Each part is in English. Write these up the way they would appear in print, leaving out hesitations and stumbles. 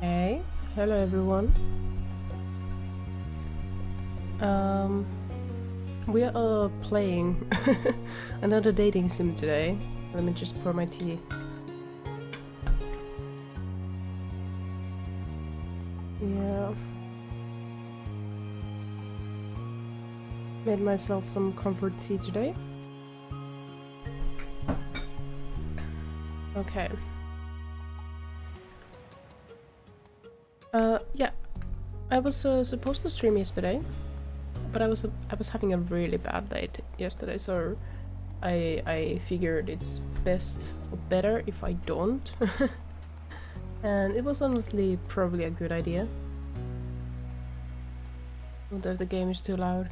Hey, hello everyone. We are playing another dating sim today. Let me just pour my tea. Yeah. Made myself some comfort tea today. Okay. Yeah. I was supposed to stream yesterday, but I was having a really bad day yesterday, so I figured it's best or better if I don't. And it was honestly probably a good idea. What if the game is too loud?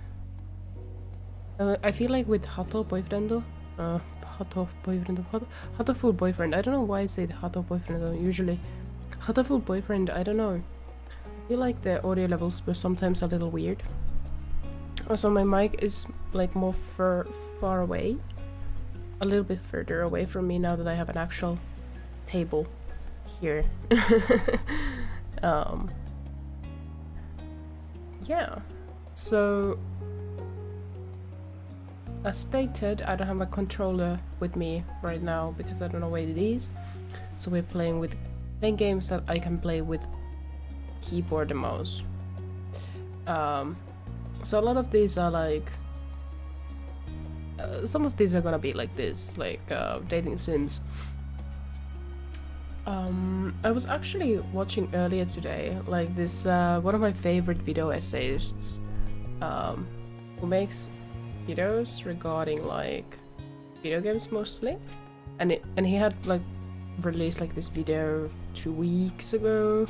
I feel like with hateful boyfriend, hateful boyfriend. I don't know why I say hateful boyfriend though. Usually, hateful boyfriend. I don't know. I feel like the audio levels were sometimes a little weird. Also, my mic is like more far away, a little bit further away from me now that I have an actual table here. Yeah. So, as stated, I don't have my controller with me right now because I don't know where it is. So we're playing games that I can play with keyboard and mouse. So a lot of these are like some of these are gonna be like this, like dating sims. I was actually watching earlier today, like this one of my favorite video essayists, who makes videos regarding like video games mostly, and he had like released like this video 2 weeks ago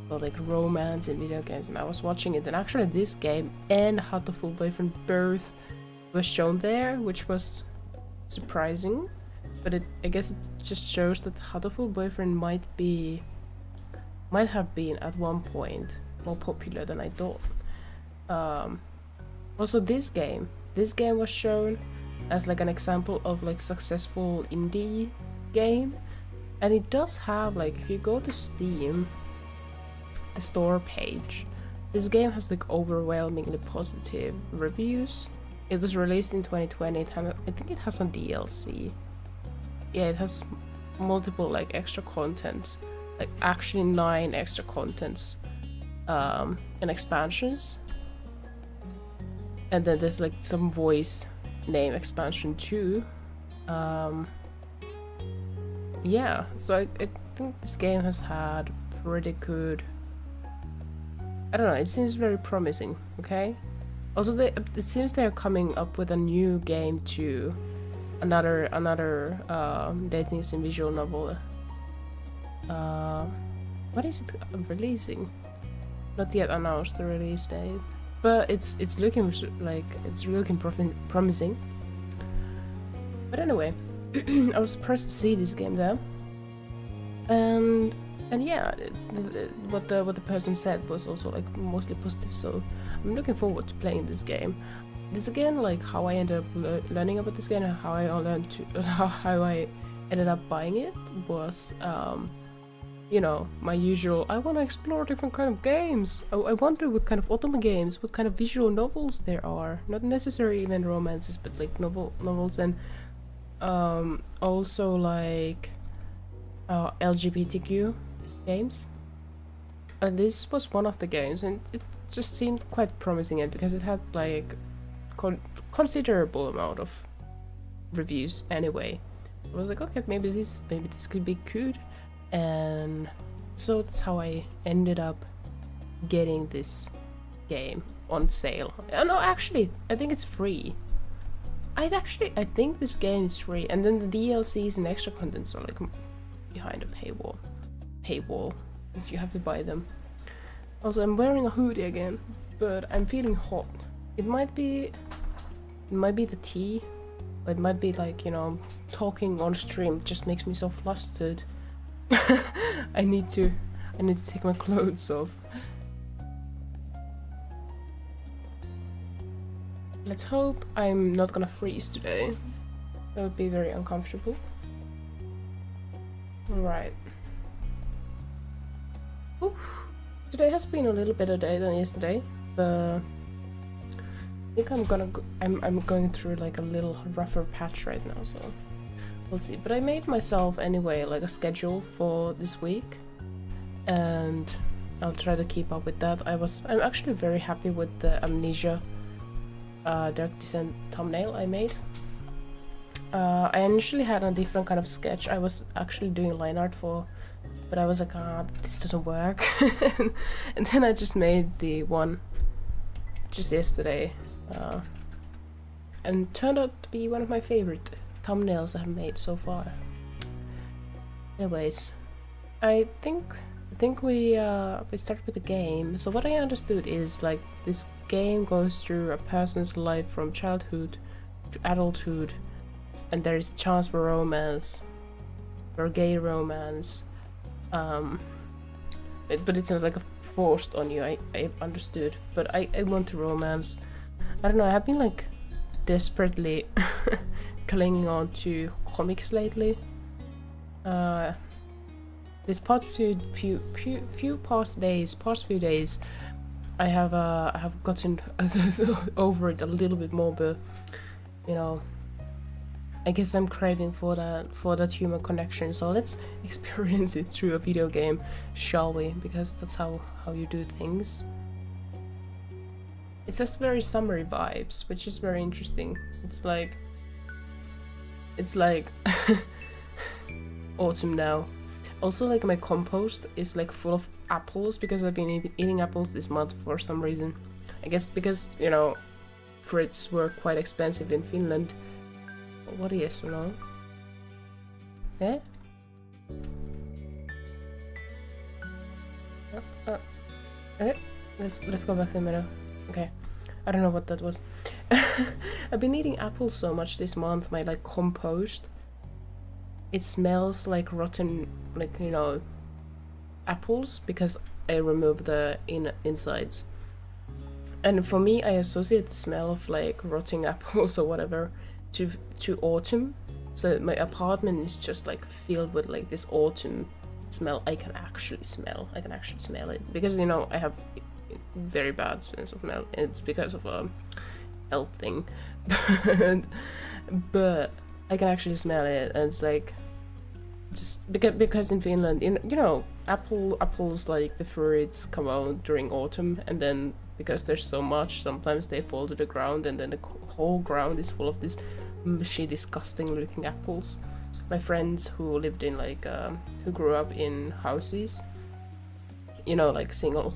about like romance in video games, and I was watching it, and actually this game and Hateful Boyfriend both was shown there, which was surprising, but I guess it just shows that Hateful Boyfriend might have been at one point more popular than I thought. Also this game was shown as like an example of like successful indie game, and it does have like, if you go to Steam, the store page, this game has like overwhelmingly positive reviews. It was released in 2020. I think it has some DLC. Yeah, it has multiple like extra contents, like actually 9 extra contents and expansions, and then there's like some voice name expansion too. Yeah, so I think this game has had pretty good, I don't know, it seems very promising. Okay, also it seems they're coming up with a new game too, another dating sim visual novel. What is it releasing? Not yet announced the release date, but it's looking like it's looking promising. But anyway, I was surprised to see this game there, and yeah, what the person said was also like mostly positive. So I'm looking forward to playing this game. This again, like how I ended up learning about this game and how I learned to how I ended up buying it was, you know, my usual, I want to explore different kind of games. I wonder what kind of otome games, what kind of visual novels there are. Not necessarily even romances, but like novels, and also like LGBTQ games. And this was one of the games, and it just seemed quite promising, and because it had like considerable amount of reviews anyway, I was like, okay, maybe this could be good. And so that's how I ended up getting this game on sale. No, actually, I think it's free. I think this game is free, and then the DLCs and extra contents are like behind a paywall. You have to buy them. Also, I'm wearing a hoodie again, but I'm feeling hot. It might be the tea, or it might be like, you know, talking on stream just makes me so flustered. I need to take my clothes off. Let's hope I'm not gonna freeze today. That would be very uncomfortable. Right. Oof. Today has been a little better day than yesterday, but I think I'm going through like a little rougher patch right now, so we'll see. But I made myself anyway like a schedule for this week, and I'll try to keep up with that. I'm actually very happy with the Amnesia Dark Descent thumbnail I made. I initially had a different kind of sketch I was actually doing line art for, but I was like, this doesn't work. And then I just made the one just yesterday, and turned out to be one of my favorite thumbnails I have made so far. Anyways, I think we start with the game. So what I understood is like this game goes through a person's life from childhood to adulthood, and there is a chance for romance, for gay romance, but it's not like a forced on you. I understood, but I want to romance. I don't know, I have been like desperately clinging on to comics lately. This past few days, I have gotten over it a little bit more, but you know, I guess I'm craving for that human connection. So let's experience it through a video game, shall we? Because that's how you do things. It has very summery vibes, which is very interesting. It's like autumn now. Also, like my compost is like full of apples because I've been eating apples this month for some reason. I guess because, you know, fruits were quite expensive in Finland. What is, you know? Eh? Let's go back to the middle. Okay. I don't know what that was. I've been eating apples so much this month, my like compost. It smells like rotten, like, you know, apples, because I removed the insides. And for me, I associate the smell of like rotting apples or whatever to autumn. So my apartment is just like filled with like this autumn smell. I can actually smell it, because, you know, I have very bad sense of smell, and it's because of a health thing. But I can actually smell it, and it's like, just because in Finland, you know, apples, like the fruits come out during autumn, and then because there's so much, sometimes they fall to the ground, and then the whole ground is full of this mushy, disgusting looking apples. My friends who lived in like who grew up in houses, you know, like single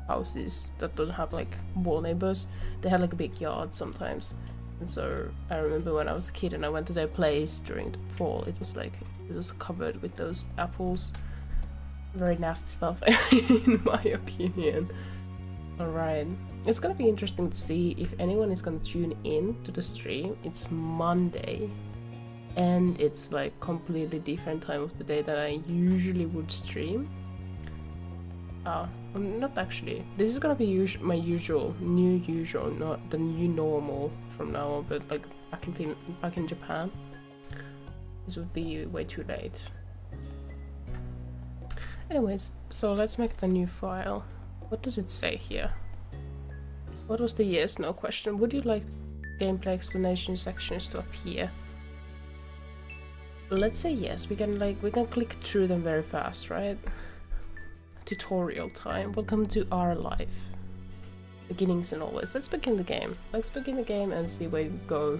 houses that don't have like wall neighbors, they had like a big yard sometimes. And so I remember when I was a kid and I went to their place during the fall, it was covered with those apples. Very nasty stuff, in my opinion. Alright, it's gonna be interesting to see if anyone is gonna tune in to the stream. It's Monday, and it's like completely different time of the day than I usually would stream. Not actually. This is gonna be my new usual, not the new normal from now on, but like back in Japan, this would be way too late. Anyways, so let's make the new file. What does it say here? What was the yes, no question? Would you like gameplay explanation sections to appear? Let's say yes. We can click through them very fast, right? Tutorial time. Welcome to our life. Beginnings and always. Let's begin the game. Let's begin the game and see where we go.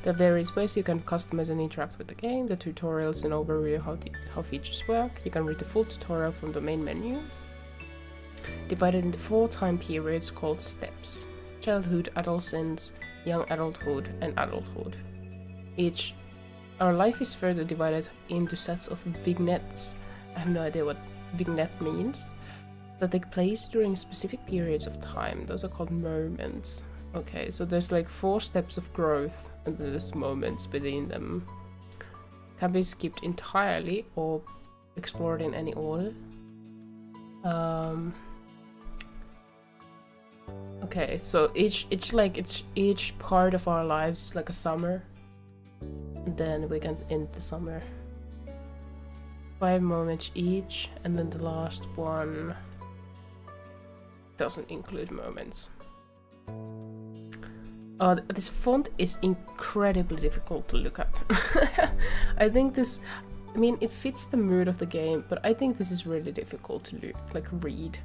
There are various ways you can customize and interact with the game. The tutorials and overview how features work. You can read the full tutorial from the main menu. Divided into 4 time periods called steps: childhood, adolescence, young adulthood, and adulthood. Our life is further divided into sets of vignettes. I have no idea what vignette means. That take place during specific periods of time. Those are called moments. Okay, so there's like 4 steps of growth, and there's moments within them. Can be skipped entirely or explored in any order. Okay, so each part of our lives is like a summer, and then we can end the summer. 5 moments each, and then the last one doesn't include moments. This font is incredibly difficult to look at. I think this, I mean, it fits the mood of the game, but I think this is really difficult to read.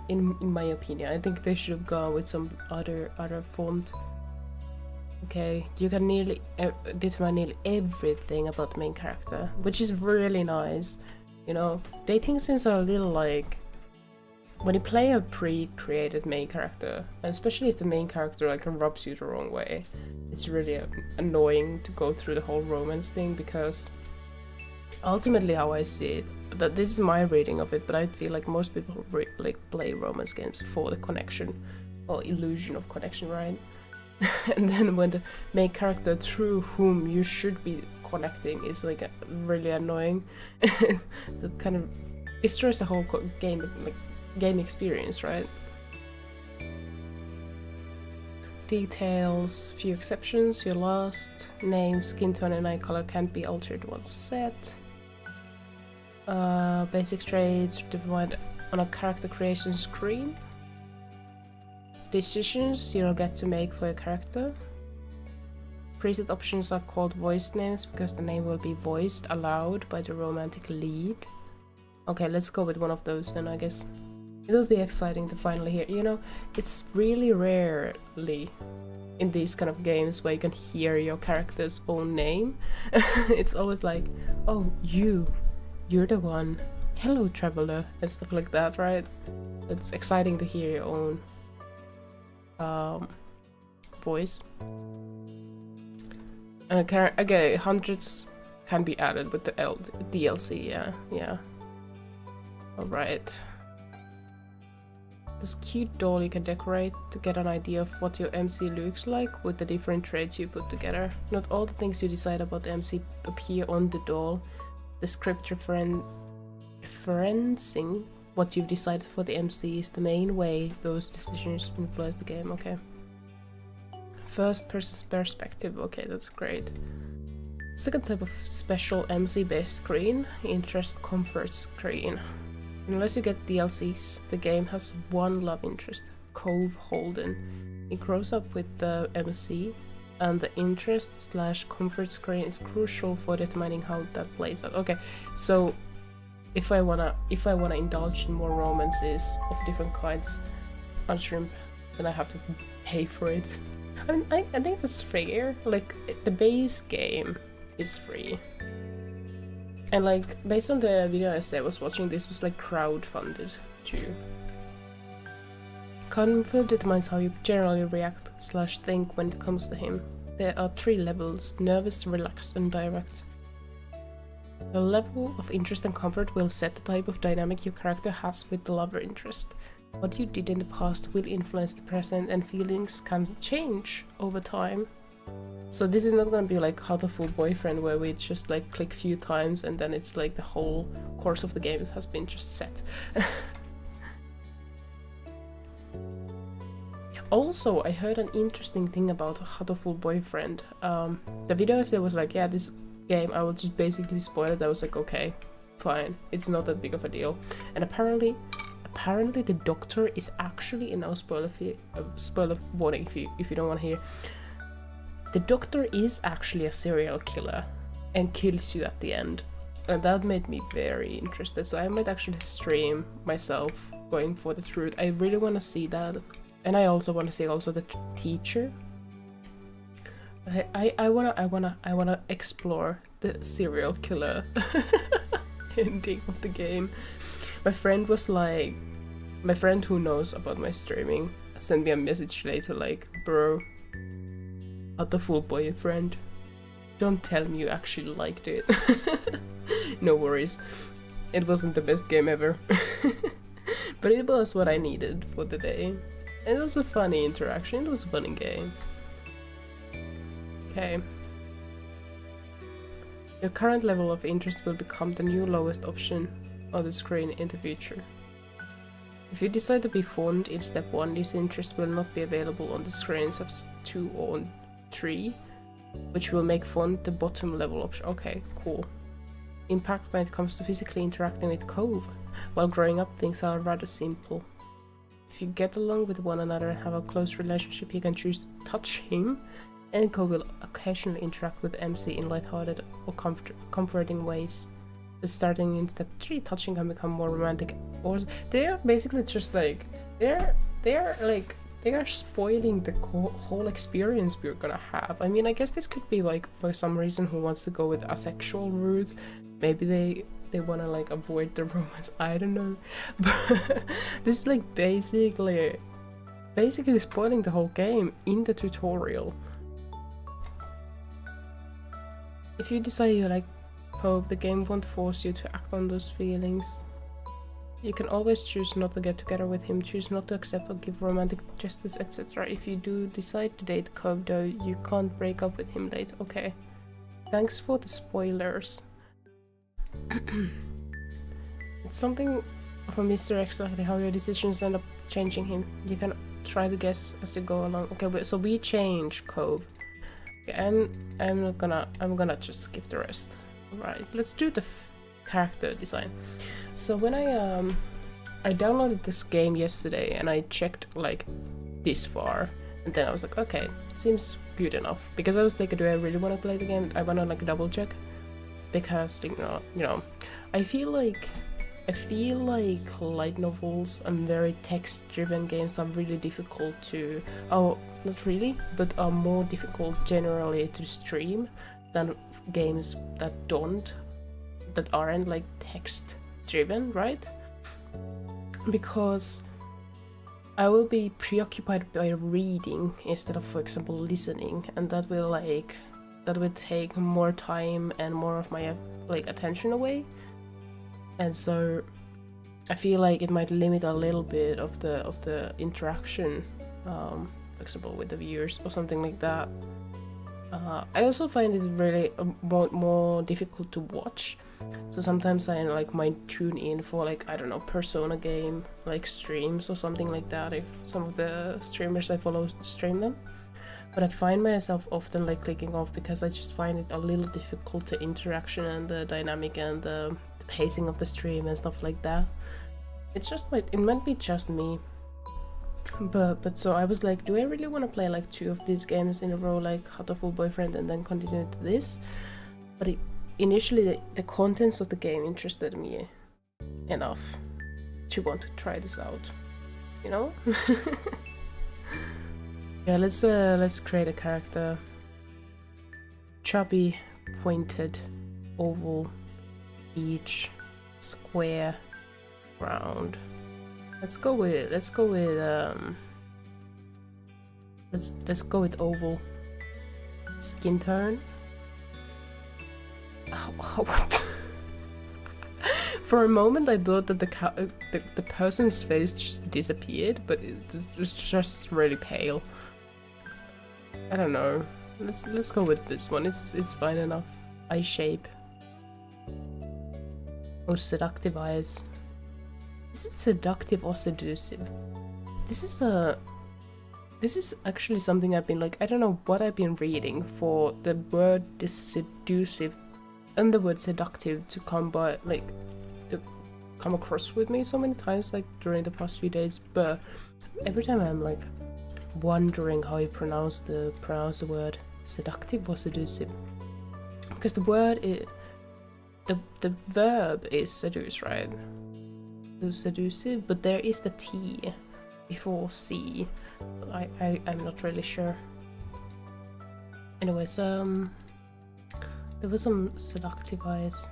In my opinion, I think they should have gone with some other font. Okay, you can nearly determine nearly everything about the main character, which is really nice. You know, dating scenes are a little like when you play a pre-created main character, and especially if the main character like rubs you the wrong way, it's really annoying to go through the whole romance thing, because ultimately how I see it, that this is my reading of it, but I feel like most people play romance games for the connection or illusion of connection, right? And then when the main character through whom you should be connecting is like really annoying, that kind of destroys the whole game experience, right? Details, few exceptions. Your last name, skin tone, and eye color can't be altered once set. Basic traits defined on a character creation screen. Decisions you'll get to make for your character. Preset options are called voice names because the name will be voiced aloud by the romantic lead. Okay, let's go with one of those then, I guess. It'll be exciting to finally hear. You know, it's really rarely in these kind of games where you can hear your character's own name. It's always like, oh, you're the one. Hello, traveler, and stuff like that, right? It's exciting to hear your own voice. And okay, hundreds can be added with the DLC, yeah. Alright. This cute doll you can decorate to get an idea of what your MC looks like with the different traits you put together. Not all the things you decide about the MC appear on the doll. The script referencing what you've decided for the MC is the main way those decisions influence the game. Okay. First person's perspective. Okay, that's great. Second type of special MC-based screen, interest comfort screen. Unless you get DLCs, the game has one love interest, Cove Holden. It grows up with the MC, and the interest/comfort screen is crucial for determining how that plays out. Okay, so if I wanna indulge in more romances of different kinds on Shrimp, then I have to pay for it. I mean, I think that's fair. Like, the base game is free. And like, based on the video I was watching, this was like crowdfunded too. Comfort determines how you generally react/think when it comes to him. There are 3 levels: nervous, relaxed, and direct. The level of interest and comfort will set the type of dynamic your character has with the lover interest. What you did in the past will influence the present, and feelings can change over time. So this is not gonna be like hateful boyfriend where we just like click a few times and then it's like the whole course of the game has been just set. Also, I heard an interesting thing about hateful boyfriend. The video I said was like, yeah, this game, I will just basically spoil it. I was like, okay, fine, it's not that big of a deal. And apparently the doctor is actually, and I'll spoiler warning if you don't want to hear. The doctor is actually a serial killer and kills you at the end, and that made me very interested. So I might actually stream myself going for the truth. I really want to see that, and I also want to see also the teacher. I wanna explore the serial killer ending of the game. My friend who knows about my streaming sent me a message later like, bro, hateful boyfriend, don't tell me you actually liked it. No worries, it wasn't the best game ever. But it was what I needed for the day. It was a funny interaction, it was a funny game. Okay. Your current level of interest will become the new lowest option on the screen in the future. If you decide to be fond in step 1, this interest will not be available on the screen in steps 2 or 3, which will make fond the bottom level option. Okay, cool. impact when it comes to physically interacting with Cove. While growing up, things are rather simple. If you get along with one another and have a close relationship, you can choose to touch him, and Cove will occasionally interact with MC in lighthearted or comforting ways. But starting in step 3, touching can become more romantic. Or they are basically just like they are spoiling the whole experience we're gonna have. I mean, I guess this could be like for some reason who wants to go with asexual route. Maybe they want to like avoid the romance. I don't know. But this is like basically spoiling the whole game in the tutorial. If you decide you like Cove, the game won't force you to act on those feelings. You can always choose not to get together with him, choose not to accept or give romantic gestures, etc. If you do decide to date Cove though, you can't break up with him late. Okay. Thanks for the spoilers. It's something of a mystery exactly how your decisions end up changing him. You can try to guess as you go along. Okay, so we change Cove. Okay, I'm gonna just skip the rest. Right, let's do the character design. So when I downloaded this game yesterday and I checked like this far, and then I was like, okay, seems good enough. Because I was like, do I really want to play the game? I want to like double check, because you know, I feel like light novels and very text-driven games are really difficult to, not really, but are more difficult generally to stream than games that aren't like text-driven, right? Because I will be preoccupied by reading instead of, for example, listening, and that will take more time and more of my like attention away. And so I feel like it might limit a little bit of the interaction, for example, with the viewers or something like that. I also find it really more difficult to watch. So sometimes I like might tune in for like, I don't know, Persona game like streams or something like that if some of the streamers I follow stream them. But I find myself often like clicking off because I just find it a little difficult, the interaction and the dynamic and the pacing of the stream and stuff like that. It's just like, it might be just me. But so I was like, do I really want to play like 2 of these games in a row, like Hateful Boyfriend and then continue to this? But initially the contents of the game interested me enough to want to try this out, you know? Yeah, let's create a character. Chubby, pointed, oval, beach, square, round. Let's go with oval. Skin tone. What? For a moment I thought that the person's face just disappeared, but it was just really pale. I don't know. Let's go with this one. It's fine enough. Eye shape. Oh, seductive eyes. Is it seductive or seductive? This is actually something I've been like, I don't know what I've been reading for the word seductive and the word seductive to come across with me so many times like during the past few days, but every time I'm like wondering how you pronounce the word seductive or seductive, because the word is the verb is seduce, right? So seductive, but there is the T before C. I'm not really sure. Anyways, there was some seductive eyes.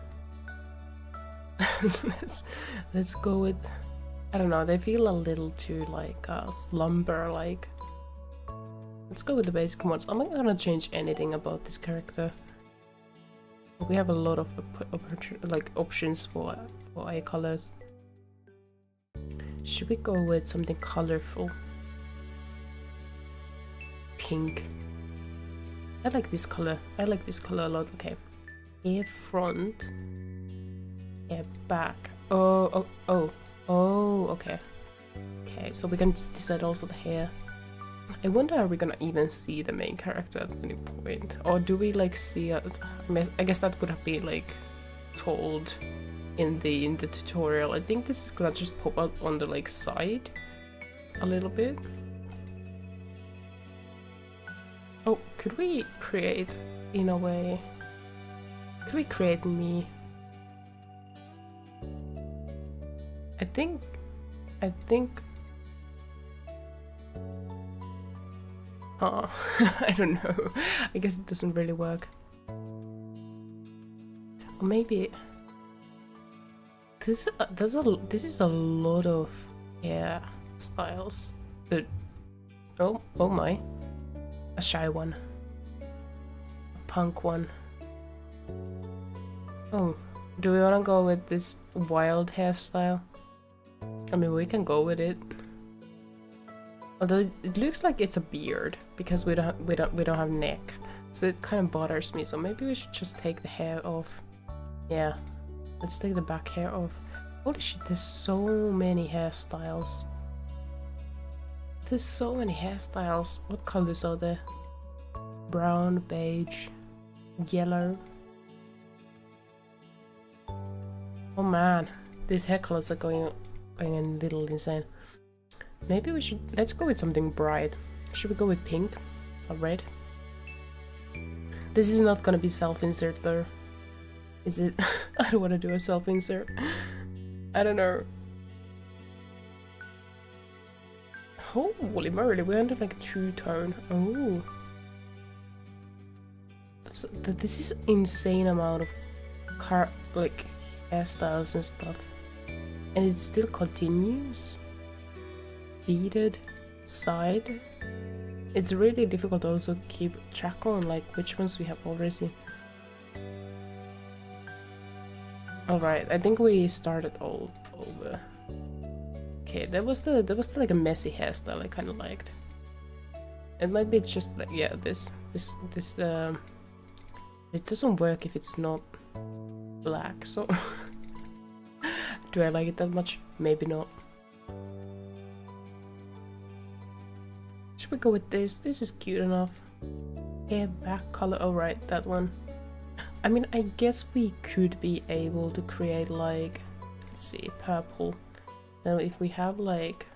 let's go with, I don't know, they feel a little too like slumber like. Let's go with the basic ones. I'm not gonna change anything about this character. We have a lot of options for eye colors. Should we go with something colorful? Pink. I like this color. I like this color a lot. Okay. Hair front. Hair back. Oh, okay. Okay, so we can decide also the hair. I wonder, are we gonna even see the main character at any point? Or do we like see I guess that would have been like told in the tutorial. I think this is gonna just pop out on the like side a little bit. Oh, could we create in a way? Could we create me? I think I don't know. I guess it doesn't really work. Or maybe this is a lot of hair styles. But oh my. A shy one. A punk one. Oh, do we want to go with this wild hairstyle? I mean, we can go with it. Although it looks like it's a beard because we don't have neck, so it kind of bothers me. So maybe we should just take the hair off. Yeah, let's take the back hair off. Holy shit! There's so many hairstyles. There's so many hairstyles. What colors are there? Brown, beige, yellow. Oh man, these hair colors are going a little insane. Maybe we should, let's go with something bright. Should we go with pink or red? This is not gonna be self-insert though. Is it? I don't want to do a self-insert. I don't know. Holy moly, we're under like two-tone. Oh. This is insane amount of hairstyles and stuff. And it still continues. Beaded side. It's really difficult to also keep track on like which ones we have already. Alright, I think we started all over. Okay, that was the like a messy hairstyle I kinda liked. It might be just like, yeah, this it doesn't work if it's not black, so do I like it that much? Maybe not. Should we go with this? This is cute enough. Hair back color, oh right, that one. I mean, I guess we could be able to create like, let's see, purple. Now if we have like,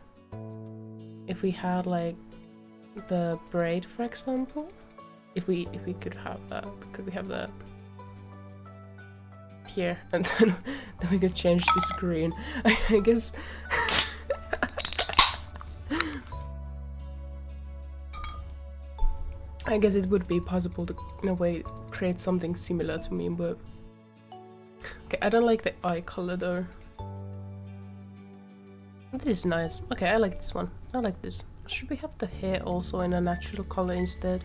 if we had like the braid, for example, if we could have that, could we have that here, and then we could change this green. I guess. I guess it would be possible to, in a way, create something similar to me, but okay, I don't like the eye color though. This is nice. Okay, I like this one. I like this. Should we have the hair also in a natural color instead?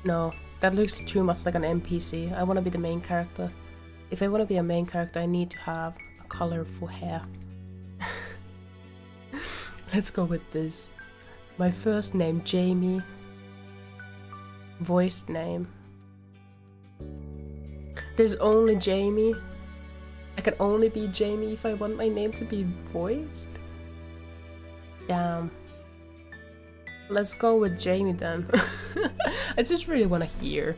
No, that looks too much like an NPC. I want to be the main character. If I want to be a main character, I need to have a colorful hair. Let's go with this. My first name, Jamie. Voiced name. There's only Jamie. I can only be Jamie if I want my name to be voiced. Damn. Let's go with Jamie then. I just really want to hear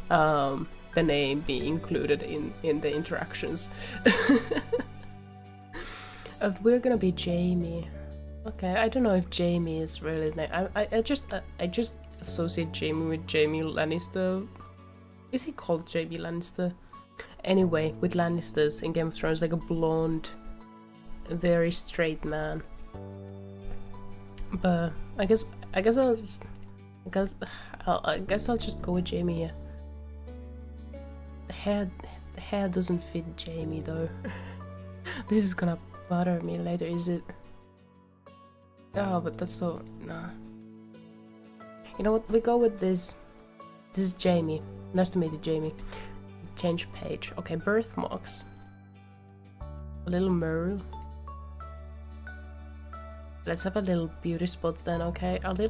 the name be included in the interactions. We're gonna be Jamie. Okay, I don't know if Jamie is really his name. I just associate Jamie with Jamie Lannister. Is he called Jamie Lannister? Anyway, with Lannisters in Game of Thrones, like a blonde, very straight man. But I guess I'll just go with Jamie here. The hair doesn't fit Jamie though. This is gonna bother me later, is it? Oh, but that's so nah. You know what? We go with this. This is Jamie. Nice to meet you, Jamie. Change page. Okay, birthmarks. A little Merle. Let's have a little beauty spot then, okay? A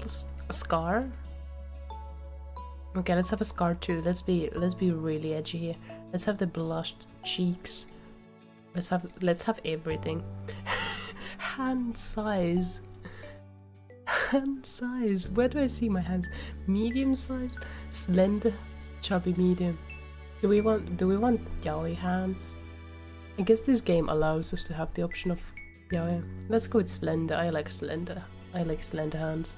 scar. Okay, let's have a scar too. Let's be really edgy here. Let's have the blushed cheeks. Let's have everything. Hand size. Hand size. Where do I see my hands? Medium size? Slender? Chubby medium. Do we want yaoi hands? I guess this game allows us to have the option of yaoi. Let's go with slender. I like slender. I like slender hands.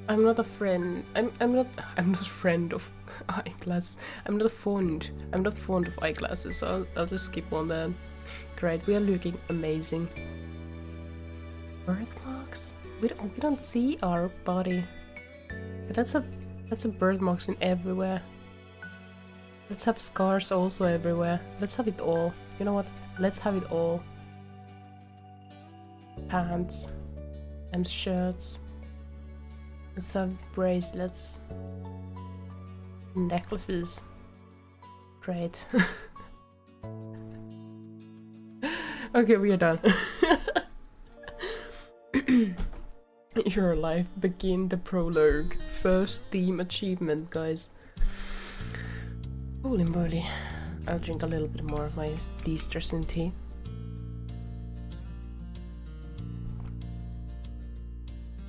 I'm not a friend. I'm not a friend of eyeglasses. I'm not fond of eyeglasses, so I'll just skip on that. Great, we are looking amazing. Birthmarks? We don't see our body. But that's a birthmarks in everywhere. Let's have scars also everywhere. Let's have it all. You know what? Let's have it all. Pants and shirts. Let's have bracelets. Necklaces. Great. Okay, we are done. Your life begin the prologue. First theme achievement, guys. Holy moly. I'll drink a little bit more of my de-stressing tea.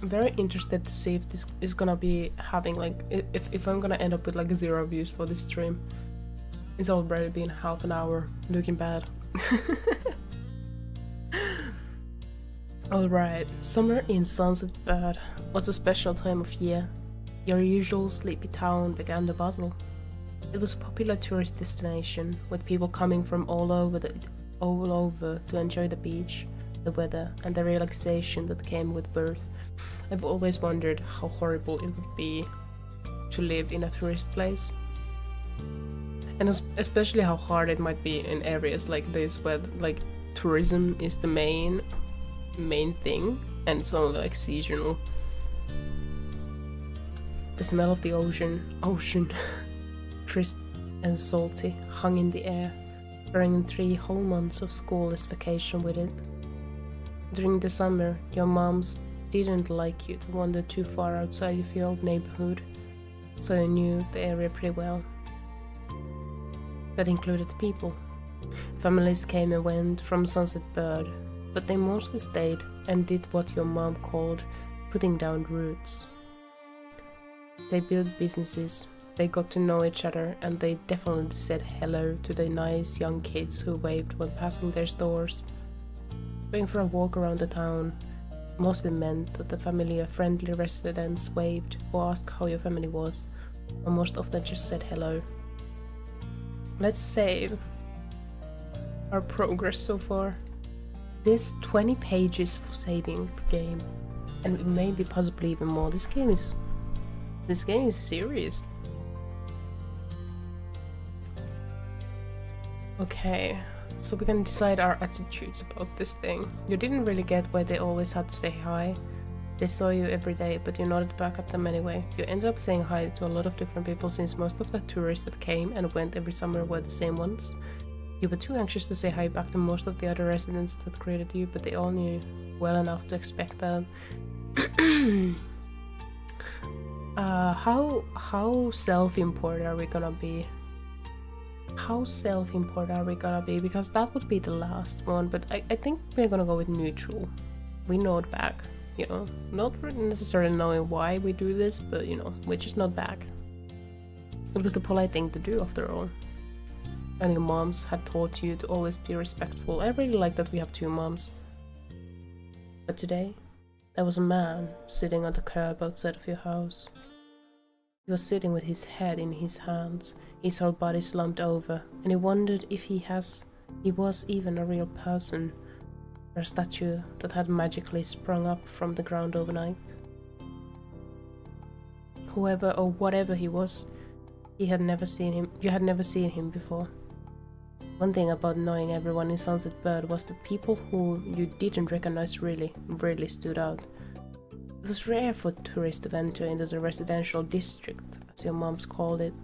I'm very interested to see if this is gonna be having like, if I'm gonna end up with like 0 views for this stream. It's already been half an hour, looking bad. Alright, summer in Sunset Bird was a special time of year. Your usual sleepy town began to bustle. It was a popular tourist destination, with people coming from all over to enjoy the beach, the weather, and the relaxation that came with birth. I've always wondered how horrible it would be to live in a tourist place. And especially how hard it might be in areas like this where like tourism is the main thing and it's only like seasonal. The smell of the ocean, crisp and salty, hung in the air, bringing 3 whole months of schoolless vacation with it. During the summer, your moms didn't like you to wander too far outside of your old neighborhood, so you knew the area pretty well. That included people. Families came and went from Sunset Bird, but they mostly stayed and did what your mom called putting down roots. They built businesses, they got to know each other, and they definitely said hello to the nice young kids who waved when passing their stores. Going for a walk around the town mostly meant that the familiar, friendly residents waved or asked how your family was, or most often just said hello. Let's save our progress so far. There's 20 pages for saving the game, and maybe possibly even more. This game is serious. Okay, so we can decide our attitudes about this thing. You didn't really get why they always had to say hi. They saw you every day, but you nodded back at them anyway. You ended up saying hi to a lot of different people since most of the tourists that came and went every summer were the same ones. You were too anxious to say hi back to most of the other residents that greeted you, but they all knew well enough to expect that. How self-important are we gonna be? How self-important are we gonna be? Because that would be the last one, but I think we're gonna go with neutral. We nod back. You know, not necessarily knowing why we do this, but you know, we're just not back. It was the polite thing to do after all. And your moms had taught you to always be respectful. I really like that we have 2 moms. But today, there was a man sitting on the curb outside of your house. He was sitting with his head in his hands, his whole body slumped over, and he wondered if he was even a real person. A statue that had magically sprung up from the ground overnight. Whoever or whatever he was, you had never seen him before. One thing about knowing everyone in Sunset Bird was that people who you didn't recognize really stood out. It was rare for tourists to venture into the residential district, as your moms called it.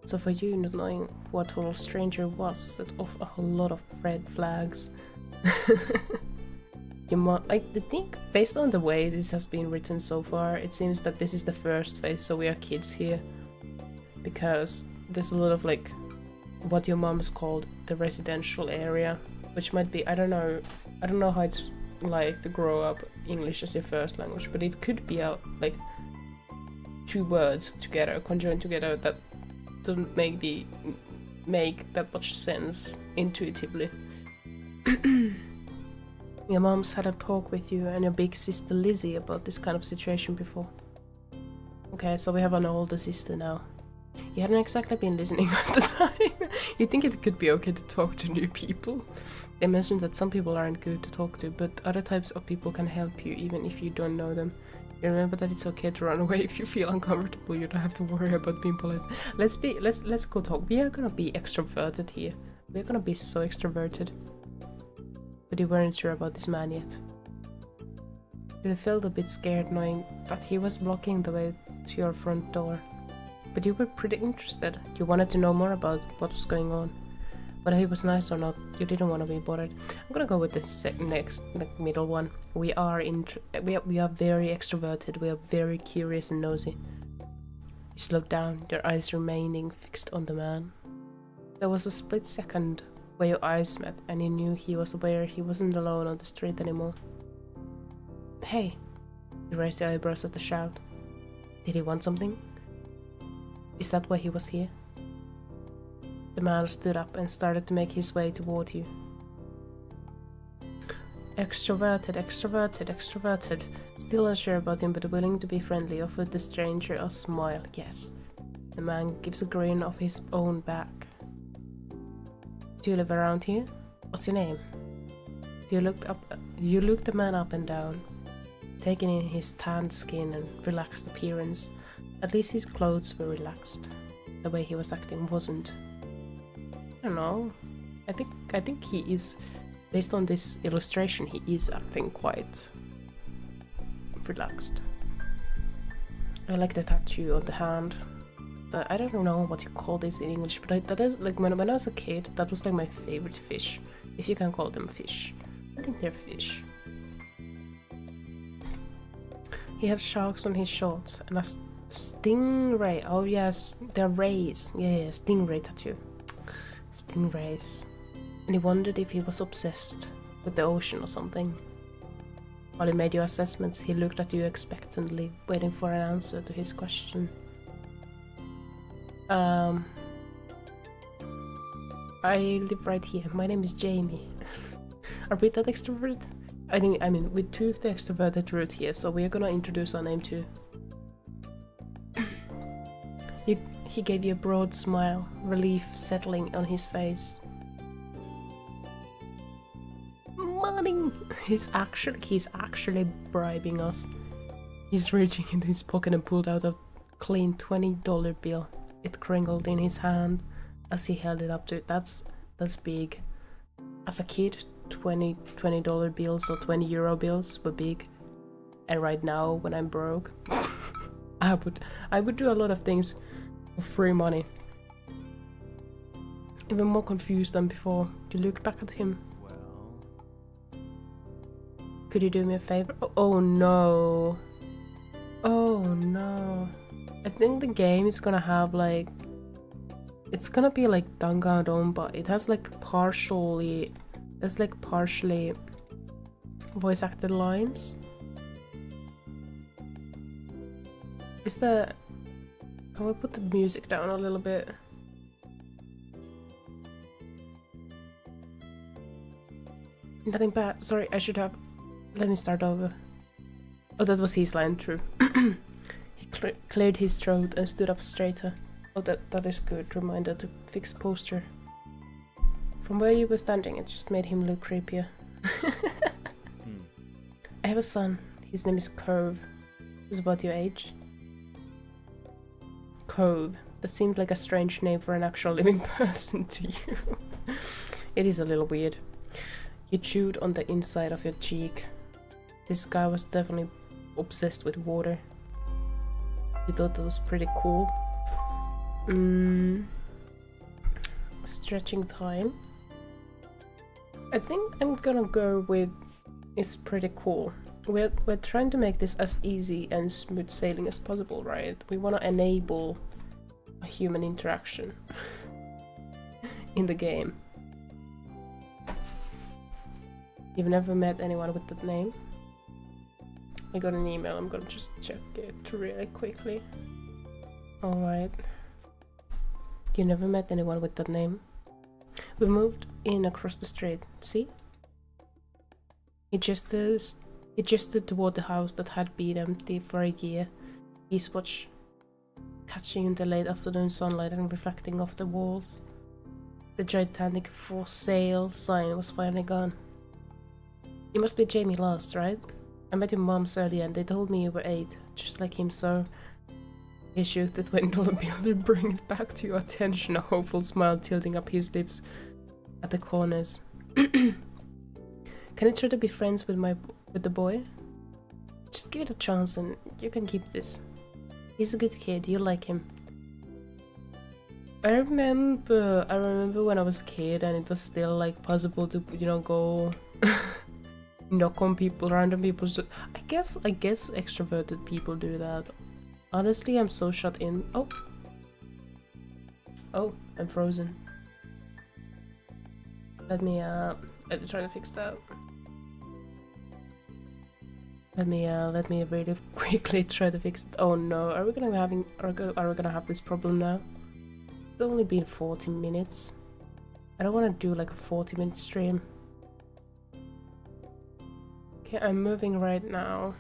So for you, not knowing what total stranger was set off a whole lot of red flags. I think, based on the way this has been written so far, it seems that this is the first phase, so we are kids here. Because there's a lot of like, what your mom's called the residential area, which might be, I don't know how it's like to grow up English as your first language, but it could be like 2 words together, conjoined together, that don't make that much sense intuitively. Your mom's had a talk with you and your big sister Lizzie about this kind of situation before. Okay, so we have an older sister now. You hadn't exactly been listening at the time. You think it could be okay to talk to new people? They mentioned that some people aren't good to talk to, but other types of people can help you even if you don't know them. You remember that it's okay to run away if you feel uncomfortable. You don't have to worry about being polite. Let's go talk. We are gonna be extroverted here. We're gonna be so extroverted. But you weren't sure about this man yet. You felt a bit scared knowing that he was blocking the way to your front door. But you were pretty interested. You wanted to know more about what was going on. Whether he was nice or not, you didn't want to be bothered. I'm gonna go with the next, the middle one. We are very extroverted. We are very curious and nosy. You slowed down, your eyes remaining fixed on the man. There was a split second where your eyes met, and you knew he was aware he wasn't alone on the street anymore. Hey! You raised your eyebrows at the shout. Did he want something? Is that why he was here? The man stood up and started to make his way toward you. Extroverted, extroverted, extroverted. Still unsure about him but willing to be friendly, offered the stranger a smile. Yes. The man gives a grin of his own back. Do you live around here? What's your name? You looked the man up and down, taking in his tanned skin and relaxed appearance. At least his clothes were relaxed. The way he was acting wasn't. I don't know. I think he is, based on this illustration, he is acting quite relaxed. I like the tattoo on the hand. I don't know what you call this in English, but that is like when I was a kid, that was like my favorite fish. If you can call them fish. I think they're fish. He had sharks on his shorts and a stingray. Oh yes, they're rays. Yeah, stingray tattoo. Stingrays. And he wondered if he was obsessed with the ocean or something. While he made your assessments, he looked at you expectantly, waiting for an answer to his question. I live right here. My name is Jamie. Are we that extroverted? I mean, we took the extroverted route here, so we're gonna introduce our name too. He gave you a broad smile, relief settling on his face. Money! He's actually bribing us. He's reaching into his pocket and pulled out a clean $20 bill. It crinkled in his hand as he held it up to it. That's big. As a kid, $20 bills or €20 bills were big. And right now, when I'm broke, I would do a lot of things for free money. Even more confused than before, you looked back at him. Well... Could you do me a favor? Oh no. Oh no. I think the game is gonna have like... It's gonna be like Danganronpa. It has like partially voice acted lines. Can we put the music down a little bit? Nothing bad. Sorry, I should have... Let me start over. Oh, that was his line, true. He cleared his throat and stood up straighter. Oh, that is good. Reminder to fix posture. From where you were standing, it just made him look creepier. I have a son. His name is Cove. He's about your age. Cove. That seemed like a strange name for an actual living person to you. It is a little weird. You chewed on the inside of your cheek. This guy was definitely obsessed with water. You thought that was pretty cool. Stretching time. I think I'm gonna go with it's pretty cool. We're trying to make this as easy and smooth sailing as possible, right? We want to enable a human interaction in the game. You've never met anyone with that name? I got an email, I'm gonna just check it really quickly. Alright. You never met anyone with that name. We moved in across the street, see? He gestured toward the house that had been empty for a year, his watch catching the late afternoon sunlight and reflecting off the walls. The gigantic for sale sign was finally gone. You must be Jamie Last, right? I met your moms earlier and they told me you were 8, just like him, so... He shook the $20 bill to bring it back to your attention, a hopeful smile tilting up his lips at the corners. Can you try to be friends with the boy? Just give it a chance and you can keep this. He's a good kid, you like him. I remember when I was a kid and it was still like possible to, you know, go knock on people, random people. I guess extroverted people do that. Honestly, I'm so shut in. Oh, I'm frozen. Let me try to fix that. Let me really quickly try to fix it. Oh no, are we gonna have this problem now? It's only been 40 minutes. I don't want to do like a 40-minute stream. Okay, I'm moving right now.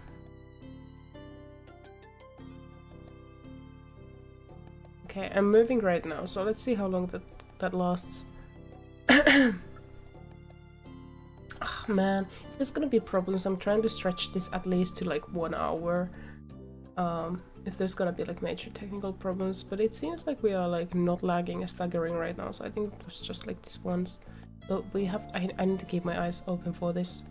Okay, I'm moving right now, so let's see how long that lasts. Oh, man, if there's gonna be problems, I'm trying to stretch this at least to like 1 hour. If there's gonna be like major technical problems, but it seems like we are like not lagging and staggering right now, so I think it was just like this once. But I need to keep my eyes open for this.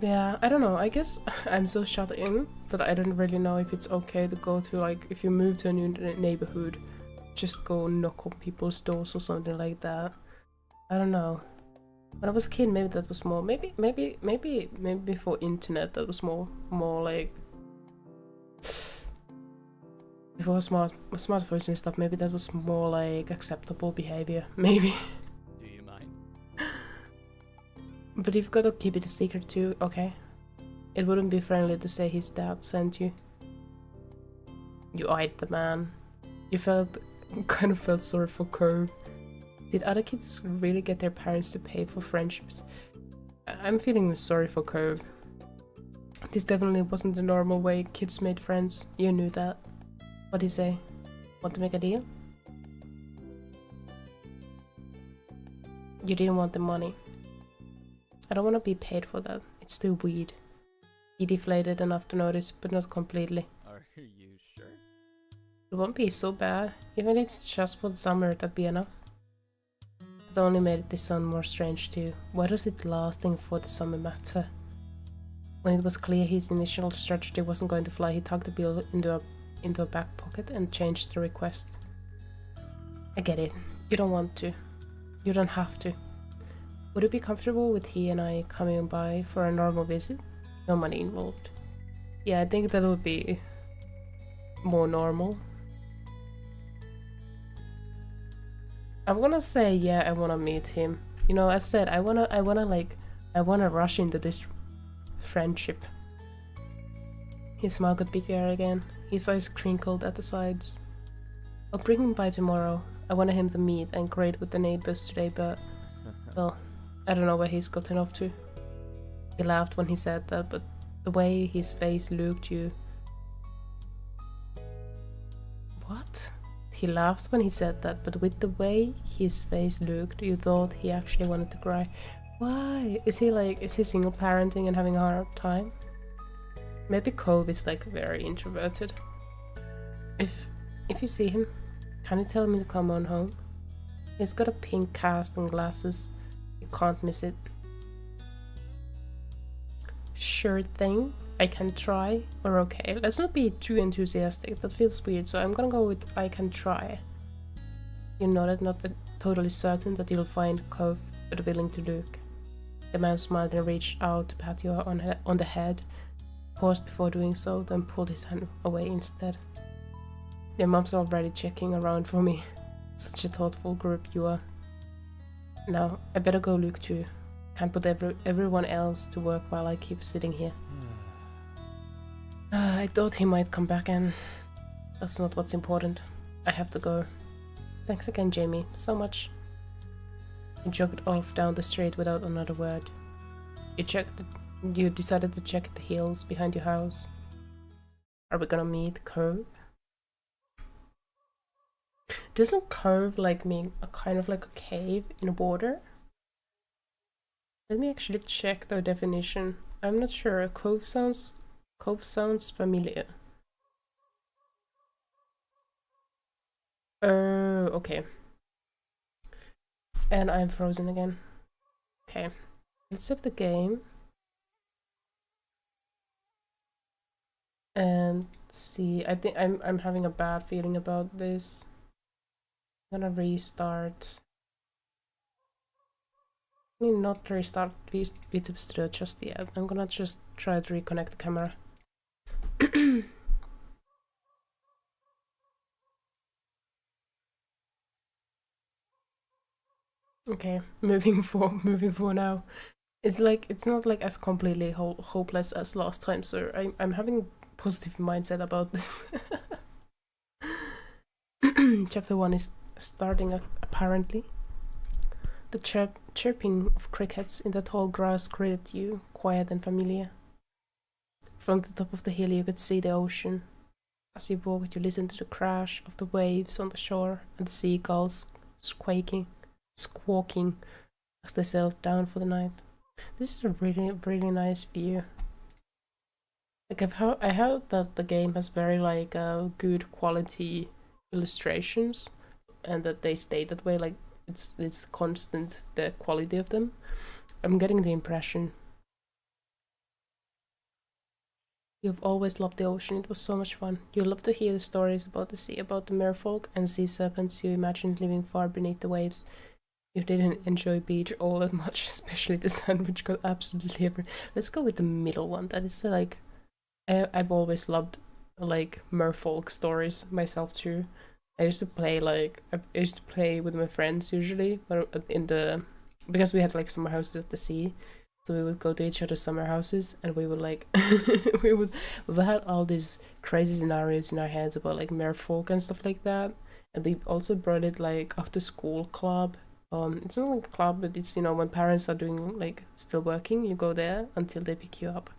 Yeah, I don't know, I guess I'm so shut in that I don't really know if it's okay to go to like, if you move to a new neighborhood, just go knock on people's doors or something like that. I don't know. When I was a kid, maybe that was more, maybe before internet that was more like, before smartphones and stuff, maybe that was more like acceptable behavior, maybe. Do you mind? But you've got to keep it a secret too, okay? It wouldn't be friendly to say his dad sent you. You eyed the man. You kind of felt sorry for Cove. Did other kids really get their parents to pay for friendships? I'm feeling sorry for Cove. This definitely wasn't the normal way kids made friends. You knew that. What'd he say? Want to make a deal? You didn't want the money. I don't want to be paid for that. It's too weird. He deflated enough to notice, but not completely. Are you sure? It won't be so bad. Even if it's just for the summer, that'd be enough. That only made this sound more strange too. Why does it lasting for the summer matter? When it was clear his initial strategy wasn't going to fly, he tucked the bill into a back pocket and changed the request. I get it. You don't want to. You don't have to. Would you be comfortable with he and I coming by for a normal visit? No money involved. Yeah, I think that would be more normal. I'm gonna say yeah, I wanna meet him. You know, as said, I wanna rush into this friendship. His smile got bigger again. His eyes crinkled at the sides. I'll bring him by tomorrow. I wanted him to meet and greet with the neighbors today, but well, I don't know where he's gotten off to. He laughed when he said that, but the way his face looked, you... What? He laughed when he said that, but with the way his face looked, you thought he actually wanted to cry. Why? Is he single parenting and having a hard time? Maybe Cove is like very introverted. If you see him, can you tell him to come on home? He's got a pink cast and glasses. You can't miss it. Sure thing. I can try. Or okay. Let's not be too enthusiastic. That feels weird. So I'm gonna go with I can try. You nodded, not totally certain that you'll find Cove, but willing to look. The man smiled and reached out to pat you on the head. Paused before doing so, then pulled his hand away instead. Your mom's already checking around for me. Such a thoughtful group you are. Now, I better go look too. Can't put everyone else to work while I keep sitting here. I thought he might come back and that's not what's important. I have to go. Thanks again, Jamie, so much. You jogged off down the street without another word. You decided to check the hills behind your house. Are we gonna meet Curve? Doesn't Curve like mean a kind of like a cave in water? Let me actually check the definition. I'm not sure. Cove sounds familiar. Okay. And I'm frozen again. Okay. Let's save the game. And see, I think I'm having a bad feeling about this. I'm gonna restart. I mean, not restart VTube Studio just yet. I'm gonna just try to reconnect the camera. Okay, moving for now. It's like it's not like as completely hopeless as last time, so I'm having positive mindset about this. Chapter 1 is starting apparently. The chirping of crickets in the tall grass greeted you, quiet and familiar. From the top of the hill you could see the ocean. As you walked you listened to the crash of the waves on the shore and the seagulls squawking as they sailed down for the night. This is a really nice view. Like I heard that the game has very like good quality illustrations, and that they stay that way. Like it's constant, the quality of them. I'm getting the impression. You've always loved the ocean. It was so much fun. You love to hear the stories about the sea, about the merfolk and sea serpents you imagined living far beneath the waves. You didn't enjoy beach all that much, especially the sun, which got absolutely everywhere. Let's go with the middle one. That is like, I've always loved like merfolk stories myself too. I used to play with my friends usually, but because we had like summer houses at the sea, so we would go to each other's summer houses and we would like we had all these crazy scenarios in our heads about like merfolk and stuff like that. And we also brought it like after school club. It's not like a club, but it's, you know, when parents are doing like still working, you go there until they pick you up.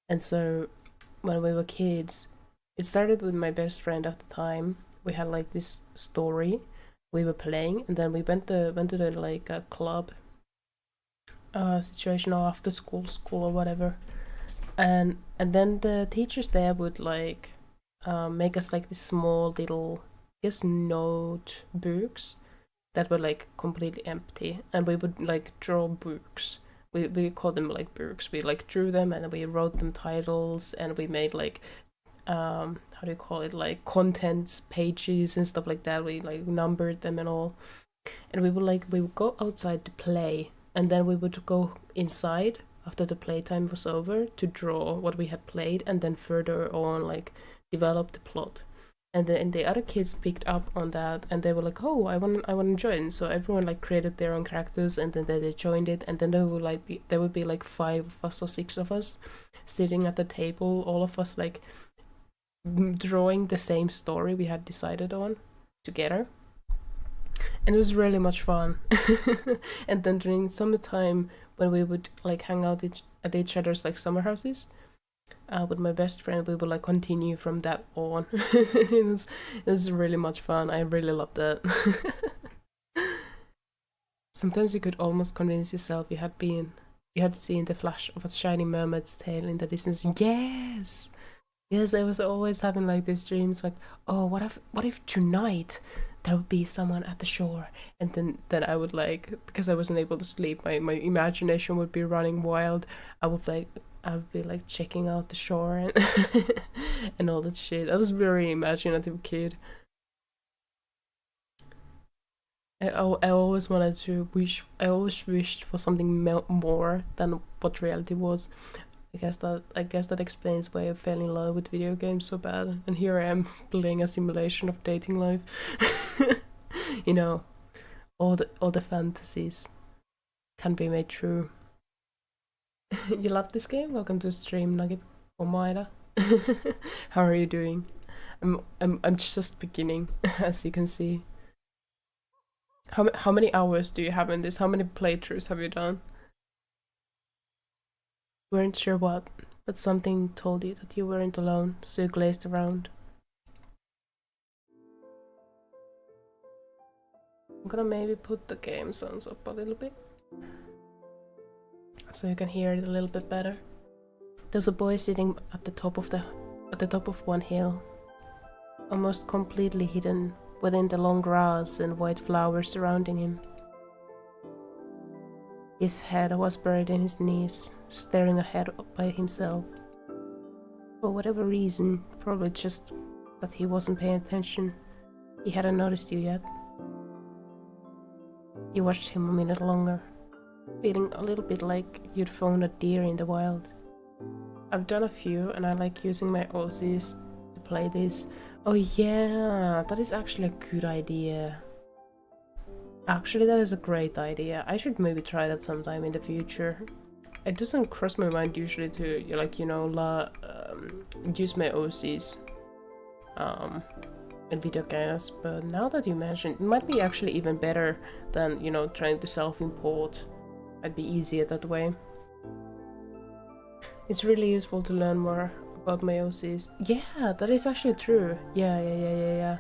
And so when we were kids, it started with my best friend at the time. We had like this story we were playing, and then we went to the like a club situation, or after school or whatever. And then the teachers there would like make us like these small little, I guess, notebooks that were like completely empty, and we would like draw books. We called them like books. We like drew them and we wrote them titles, and we made like how do you call it, like contents pages and stuff like that. We like numbered them and all, and we would go outside to play, and then we would go inside after the playtime was over to draw what we had played, and then further on like develop the plot. And the other kids picked up on that, and they were like, "Oh, I want to join." So everyone like created their own characters, and then they joined it. And then there would be like 5 of us or 6 of us sitting at the table, all of us like drawing the same story we had decided on together, and it was really much fun. And then during summertime, when we would like hang out at each other's like summer houses, with my best friend, we would like continue from that on. it was really much fun. I really loved that. Sometimes you could almost convince yourself you had seen the flash of a shiny mermaid's tail in the distance. Yes, I was always having like these dreams, like, oh, what if tonight there would be someone at the shore, and then I would like, because I wasn't able to sleep, my imagination would be running wild. I would be like checking out the shore and and all that shit. I was a very imaginative kid. I always wanted to I always wished for something more than what reality was. I guess that explains why I fell in love with video games so bad, and here I am playing a simulation of dating life. You know, all the fantasies can be made true. You love this game? Welcome to stream, Nugget or Maida. How are you doing? I'm just beginning, as you can see. How many hours do you have in this? How many playthroughs have you done? Weren't sure what, but something told you that you weren't alone, so you glazed around. I'm gonna maybe put the game sounds up a little bit, so you can hear it a little bit better. There's a boy sitting at the top of one hill, almost completely hidden within the long grass and white flowers surrounding him. His head was buried in his knees, staring ahead by himself. For whatever reason, probably just that he wasn't paying attention, he hadn't noticed you yet. You watched him a minute longer, feeling a little bit like you'd found a deer in the wild. I've done a few and I like using my OCs to play this. Oh yeah, that is actually a good idea. Actually, that is a great idea. I should maybe try that sometime in the future. It doesn't cross my mind usually to, like, you know, use my OCs in video games, but now that you mention it, might be actually even better than, you know, trying to self-import. Might be easier that way. It's really useful to learn more about my OCs. Yeah, that is actually true. Yeah.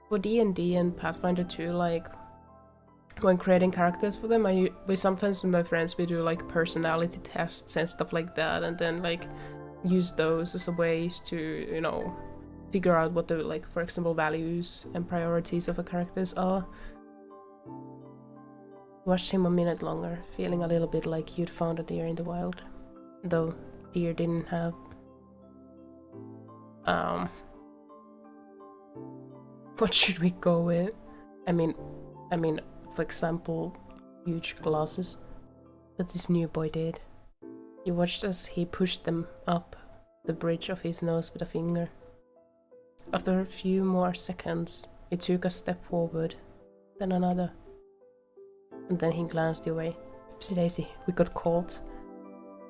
For D&D and Pathfinder 2, like, when creating characters for them, we sometimes with my friends we do like personality tests and stuff like that, and then like use those as a ways to, you know, figure out what the, like, for example, values and priorities of a characters are. Watched him a minute longer, feeling a little bit like you'd found a deer in the wild, though deer didn't have what should we go with? I mean, for example, huge glasses. But this new boy did. You watched as he pushed them up the bridge of his nose with a finger. After a few more seconds, he took a step forward, then another. And then he glanced away. Oopsie daisy, we got caught.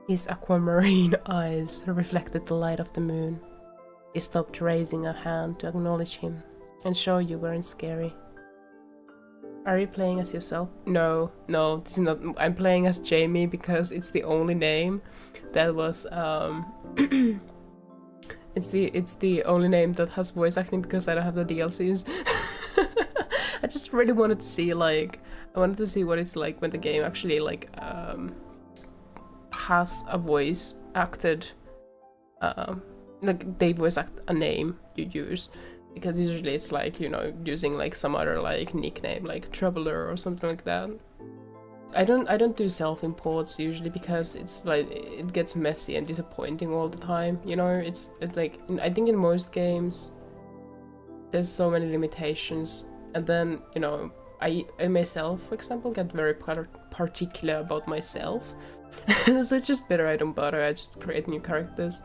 His aquamarine eyes reflected the light of the moon. He stopped, raising a hand to acknowledge him and show you weren't scary. Are you playing as yourself? No, this is not. I'm playing as Jamie because it's the only name that was it's the only name that has voice acting because I don't have the DLCs. I just really wanted to see, like, I wanted to see what it's like when the game actually, like, has a voice acted, like they voice act a name you use. Because usually it's like, you know, using like some other like nickname, like Traveler or something like that. I don't do self-imports usually because it's like it gets messy and disappointing all the time. You know, it's like I think in most games there's so many limitations, and then, you know, I myself, for example, get very particular about myself. So it's just better I don't bother. I just create new characters.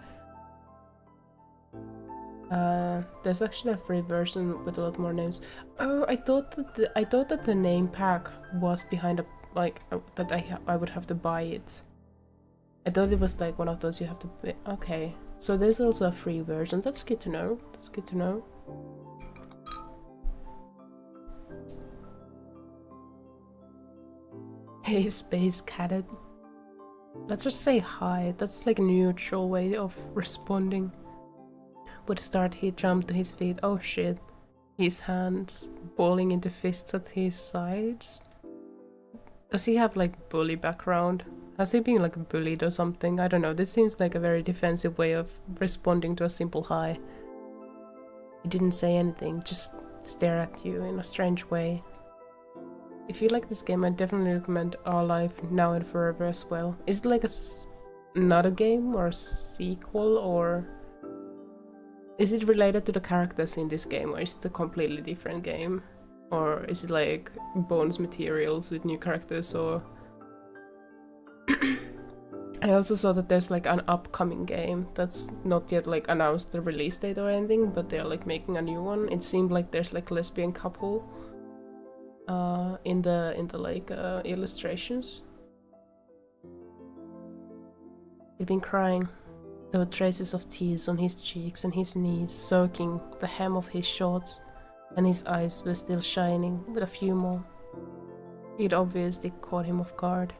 There's actually a free version with a lot more names. Oh, I thought that the name pack was behind a, like, that I would have to buy it. I thought it was like one of those you have to pay. Okay, so there's also a free version. That's good to know. That's good to know. Hey, Space Cadet. Let's just say hi. That's like a neutral way of responding. With a start, he jumped to his feet. Oh shit. His hands balling into fists at his sides. Does he have like bully background? Has he been like bullied or something? I don't know. This seems like a very defensive way of responding to a simple hi. He didn't say anything, just stare at you in a strange way. If you like this game, I definitely recommend Our Life Now and Forever as well. Is it like another game or a sequel, or is it related to the characters in this game, or is it a completely different game? Or is it like bonus materials with new characters, or... I also saw that there's like an upcoming game that's not yet like announced the release date or anything, but they're like making a new one. It seemed like there's like a lesbian couple in the like illustrations. He'd been crying. There were traces of tears on his cheeks and his knees, soaking the hem of his shorts, and his eyes were still shining with a few more. It obviously caught him off guard.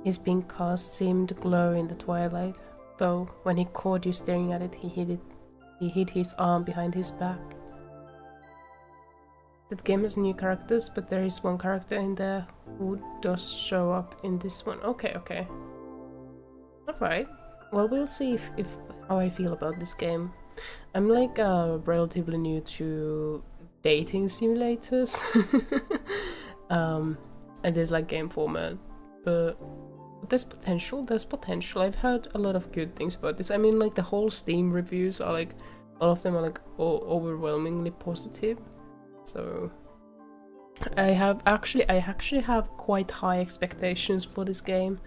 His pink cast seemed to glow in the twilight, though when he caught you staring at it, he hid his arm behind his back. That game has new characters, but there is one character in there who does show up in this one. Okay. Alright. Well, we'll see if how I feel about this game. I'm like relatively new to dating simulators. And there's like game format, but there's potential. I've heard a lot of good things about this. I mean, like the whole Steam reviews are like, all of them are like overwhelmingly positive. So I actually have quite high expectations for this game.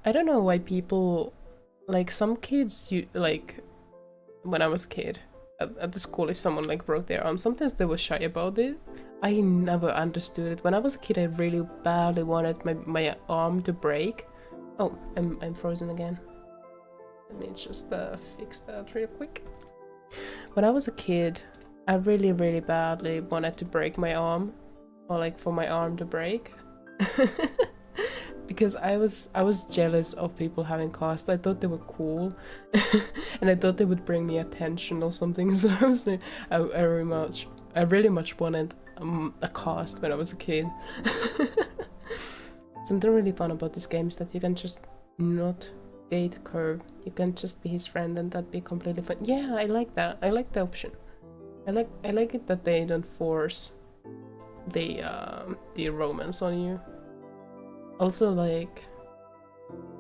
I don't know why people, like some kids, like when I was a kid at the school, if someone like broke their arm, sometimes they were shy about it. I never understood it. When I was a kid, I really badly wanted my arm to break. Oh, I'm frozen again. Let me just fix that real quick. When I was a kid, I really badly wanted to break my arm, or like for my arm to break. Because I was jealous of people having casts. I thought they were cool, and I thought they would bring me attention or something. So I was like, I really much wanted a cast when I was a kid. Something really fun about this game is that you can just not date Curve. You can just be his friend, and that'd be completely fun. Yeah, I like that. I like the option. I like it that they don't force the romance on you. Also, like,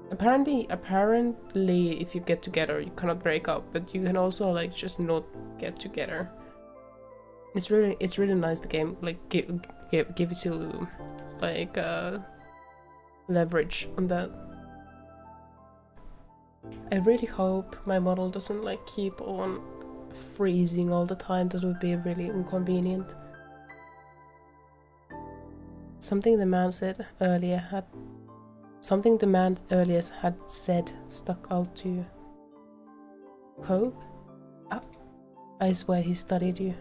apparently, if you get together, you cannot break up, but you can also like just not get together. It's really nice. The game like gives you like leverage on that. I really hope my model doesn't like keep on freezing all the time. That would be really inconvenient. Something the man earlier had said stuck out to you. Cove? I swear he studied you.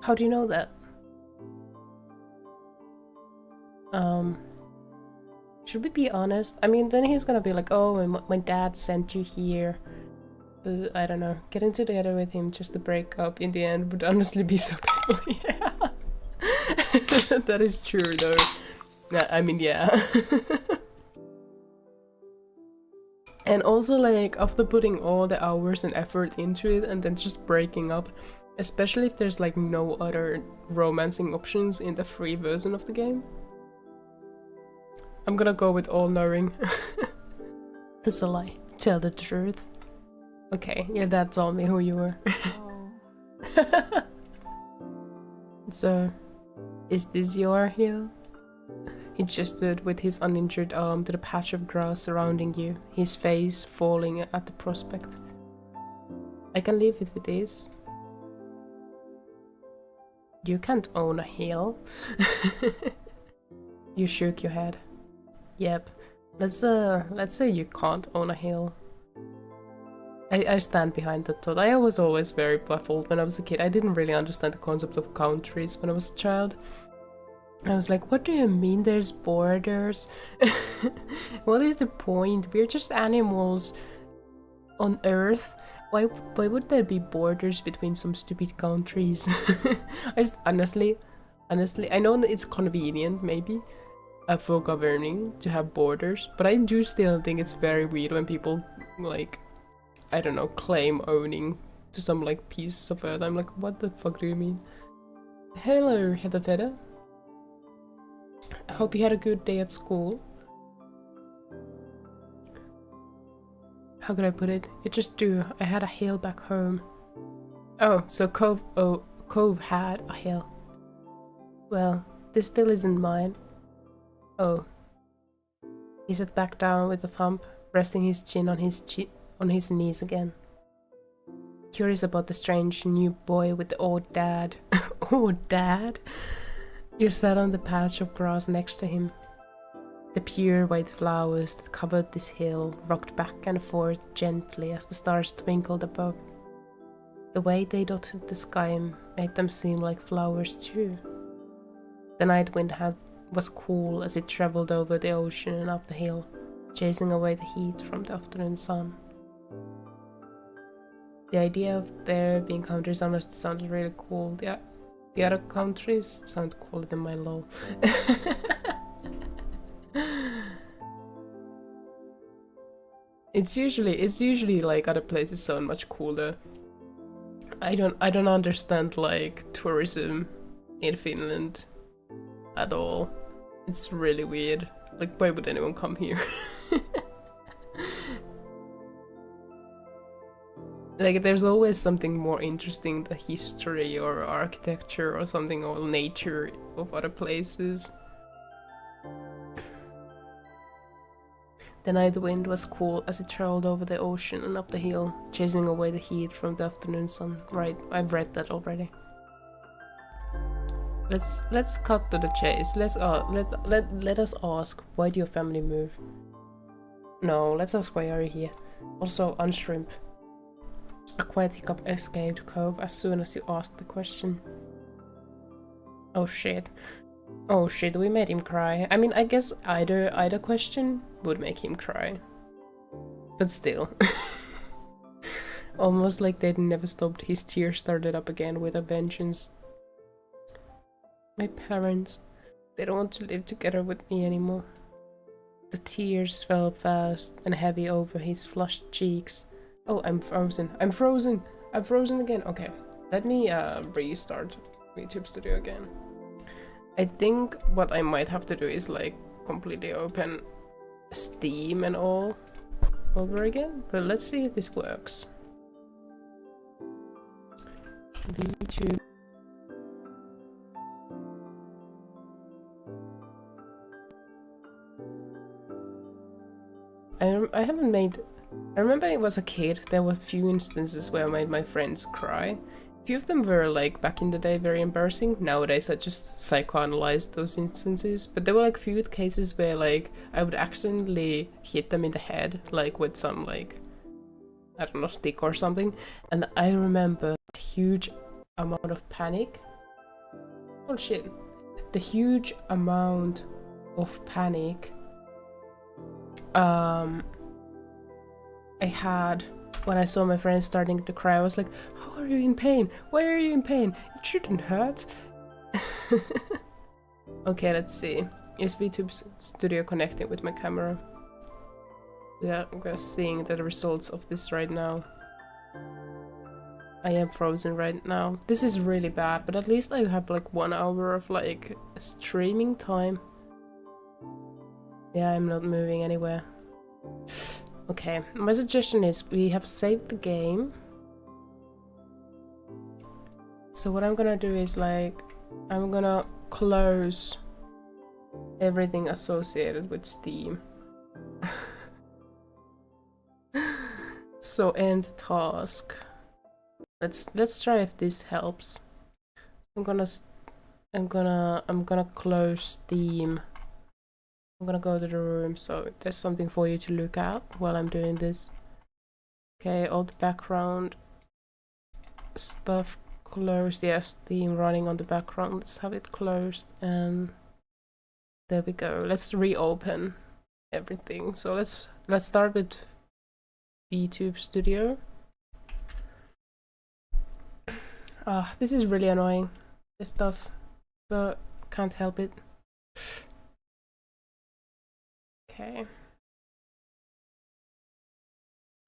How do you know that? Should we be honest? I mean, then he's gonna be like, oh, my dad sent you here. I don't know. Getting together with him just to break up in the end would honestly be so painful. Yeah. That is true though. I mean, yeah. And also, like, after putting all the hours and effort into it and then just breaking up, especially if there's like no other romancing options in the free version of the game. I'm gonna go with all knowing. That's a lie. Tell the truth. Okay, your dad told me who you were. Oh. So, is this your hill? He gestured with his uninjured arm to the patch of grass surrounding you, his face falling at the prospect. I can live with this. You can't own a hill. You shook your head. Yep. Let's say you can't own a hill. I stand behind that thought. I was always very baffled when I was a kid. I didn't really understand the concept of countries when I was a child. I was like, what do you mean there's borders? What is the point? We're just animals on Earth. Why would there be borders between some stupid countries? Honestly, I know that it's convenient, maybe, for governing to have borders, but I do still think it's very weird when people, like, I don't know, claim owning to some, like, pieces of Earth. I'm like, what the fuck do you mean? Hello, Hedda. I hope you had a good day at school. How could I put it? It just do. I had a hill back home. Oh, so Cove had a hill. Well, this still isn't mine. Oh. He sat back down with a thump, resting his chin on his knees again. Curious about the strange new boy with the old dad. Oh, Dad? You sat on the patch of grass next to him. The pure white flowers that covered this hill rocked back and forth gently as the stars twinkled above. The way they dotted the sky made them seem like flowers too. The night wind was cool as it traveled over the ocean and up the hill, chasing away the heat from the afternoon sun. The idea of there being countries honest sounded really cool. The other countries sound cooler than my lol. It's usually like other places sound much cooler. I don't understand like tourism in Finland at all. It's really weird. Like, why would anyone come here? Like, there's always something more interesting, the history or architecture or something, or nature of other places. The night wind was cool as it traveled over the ocean and up the hill, chasing away the heat from the afternoon sun. Right, I've read that already. Let's cut to the chase. Let us ask, why do your family move? No, let's ask, why are you here? Also, unshrimp. A quiet hiccup escaped Cove as soon as you asked the question. Oh shit. Oh shit, we made him cry. I mean, I guess either question would make him cry. But still. Almost like they'd never stopped, his tears started up again with a vengeance. My parents, they don't want to live together with me anymore. The tears fell fast and heavy over his flushed cheeks. Oh, I'm frozen. I'm frozen! I'm frozen again. Okay, let me restart VTube Studio again. I think what I might have to do is like completely open Steam and all over again. But let's see if this works. VTube. I haven't made... I remember when I was a kid, there were a few instances where I made my friends cry. A few of them were, like, back in the day, very embarrassing. Nowadays I just psychoanalyze those instances. But there were, like, few cases where, like, I would accidentally hit them in the head, like, with some, like, I don't know, stick or something. And I remember a huge amount of panic. Oh shit. The huge amount of panic I had when I saw my friends starting to cry. I was like, how are you in pain? Why are you in pain? It shouldn't hurt. Okay, let's see. Is VTube Studio connecting with my camera? Yeah, we're seeing the results of this right now. I am frozen right now. This is really bad, but at least I have like 1 hour of like streaming time. Yeah, I'm not moving anywhere. Okay, my suggestion is we have saved the game. So what I'm gonna do is like, I'm gonna close everything associated with Steam. So end task. Let's try if this helps. I'm gonna close Steam. I'm gonna go to the room so there's something for you to look at while I'm doing this. Okay, all the background stuff closed. Yeah, Steam running on the background. Let's have it closed, and there we go. Let's reopen everything. So let's start with VTube Studio. This is really annoying, this stuff, but can't help it. Okay.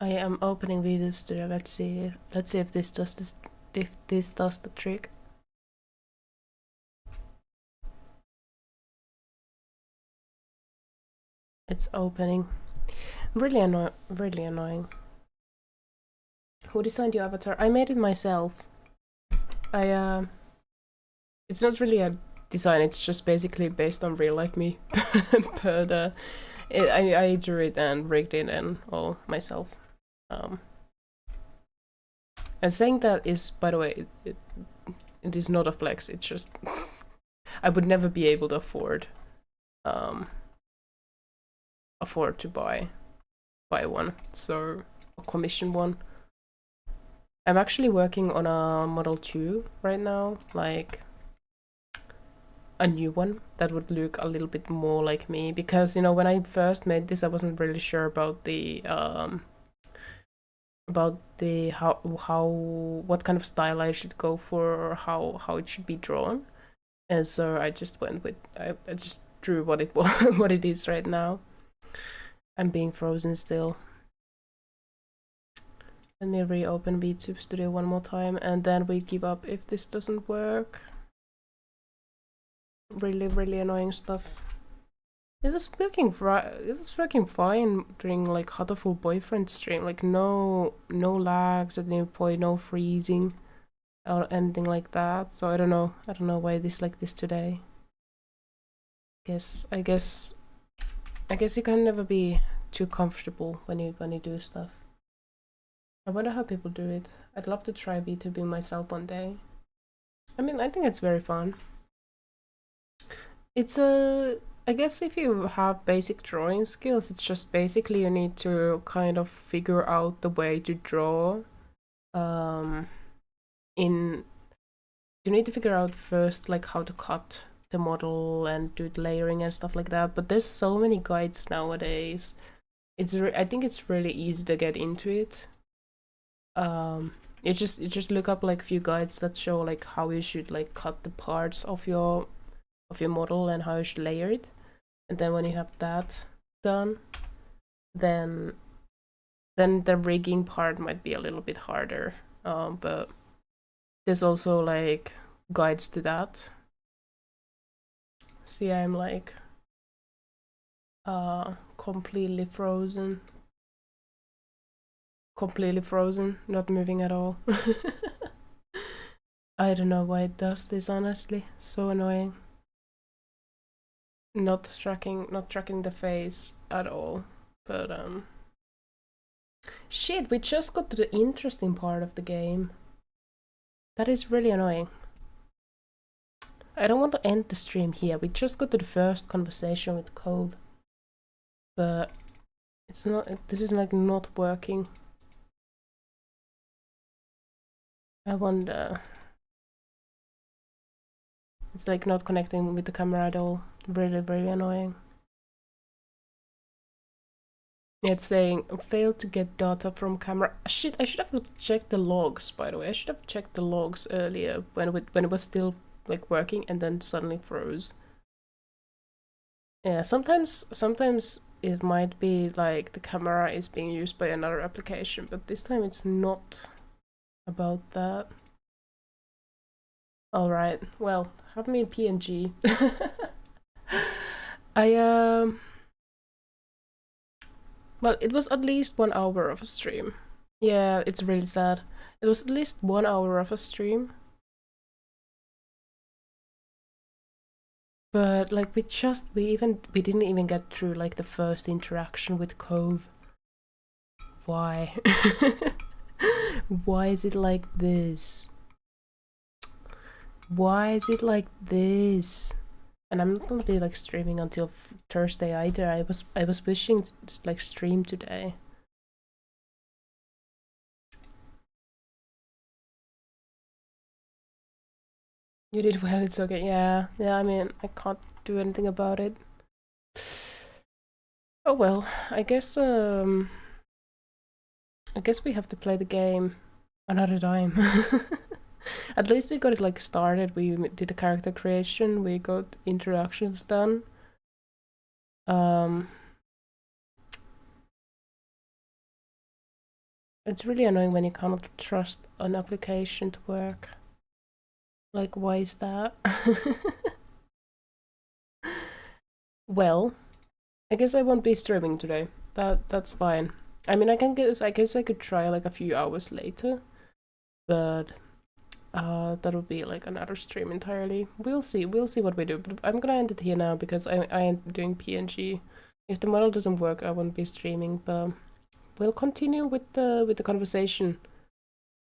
I am opening VTube Studio. Let's see if this does the trick. It's opening. Really annoying. Who designed your avatar? I made it myself. It's not really a design, it's just basically based on real life me. But I drew it and rigged it and all myself. And saying that is, by the way, it is not a flex. It's just I would never be able to afford afford to buy one, so commission one. I'm actually working on a Model 2 right now, like a new one that would look a little bit more like me, because you know, when I first made this I wasn't really sure about the what kind of style I should go for, or how it should be drawn. And so I just went with I just drew what it was what it is right now. I'm being frozen still. Let me reopen VTube Studio one more time, and then we give up if this doesn't work. Really annoying stuff. It was working fine during like hateful boyfriend stream. Like no lags at any point, no freezing or anything like that. So I don't know why it is like this today. I guess you can never be too comfortable when you do stuff. I wonder how people do it. I'd love to try VTubing myself one day. I mean, I think it's very fun. It's I guess if you have basic drawing skills, it's just basically you need to kind of figure out the way to draw. You need to figure out first like how to cut the model and do the layering and stuff like that. But there's so many guides nowadays. I think it's really easy to get into it. You just look up like a few guides that show like how you should like cut the parts of your model and how you should layer it. And then when you have that done, then the rigging part might be a little bit harder. But there's also like guides to that. See, I'm like completely frozen, not moving at all. I don't know why it does this, honestly. So annoying. Not tracking the face at all. But shit, we just got to the interesting part of the game. That is really annoying. I don't want to end the stream here. We just got to the first conversation with Cove. But it's not, this is like not working. I wonder. It's like not connecting with the camera at all. Really annoying. It's saying failed to get data from camera. Shit, I should have checked the logs, by the way. I should have checked the logs earlier when it was still like working and then suddenly froze. Yeah, sometimes it might be like the camera is being used by another application, but this time it's not about that. Alright, well, have me in PNG. Well, it was at least 1 hour of a stream. Yeah, it's really sad. It was at least 1 hour of a stream. But like we didn't even get through like the first interaction with Cove. Why? Why is it like this? Why is it like this? And I'm not gonna be like streaming until Thursday either. I was wishing to just like stream today. You did well, it's okay. Yeah, I mean, I can't do anything about it. Oh well, I guess we have to play the game another time. At least we got it like started. We did the character creation, we got introductions done. It's really annoying when you cannot trust an application to work. Like, why is that? Well, I guess I won't be streaming today. That's fine. I mean, I guess I could try like a few hours later, but that would be like another stream entirely. We'll see what we do. But I'm gonna end it here now because I am doing PNG. If the model doesn't work, I won't be streaming. But we'll continue with the conversation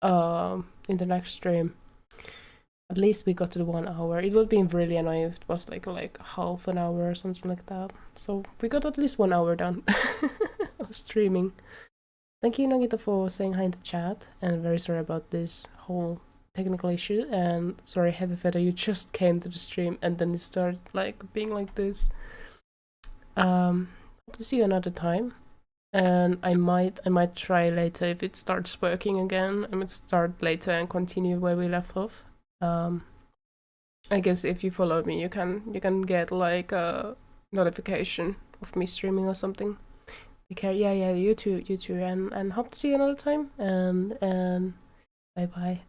in the next stream. at least we got to the 1 hour. It would be really annoying if it was like half an hour or something like that. So we got at least 1 hour done of streaming. Thank you, Nagita, for saying hi in the chat, and very sorry about this whole technical issue, and sorry, Heavy Feather, you just came to the stream and then it started like being like this. Hope to see you another time, and I might try later if it starts working again. I might start later and continue where we left off. I guess if you follow me, you can get like a notification of me streaming or something. Take care. Yeah, you too, and hope to see you another time, and bye bye.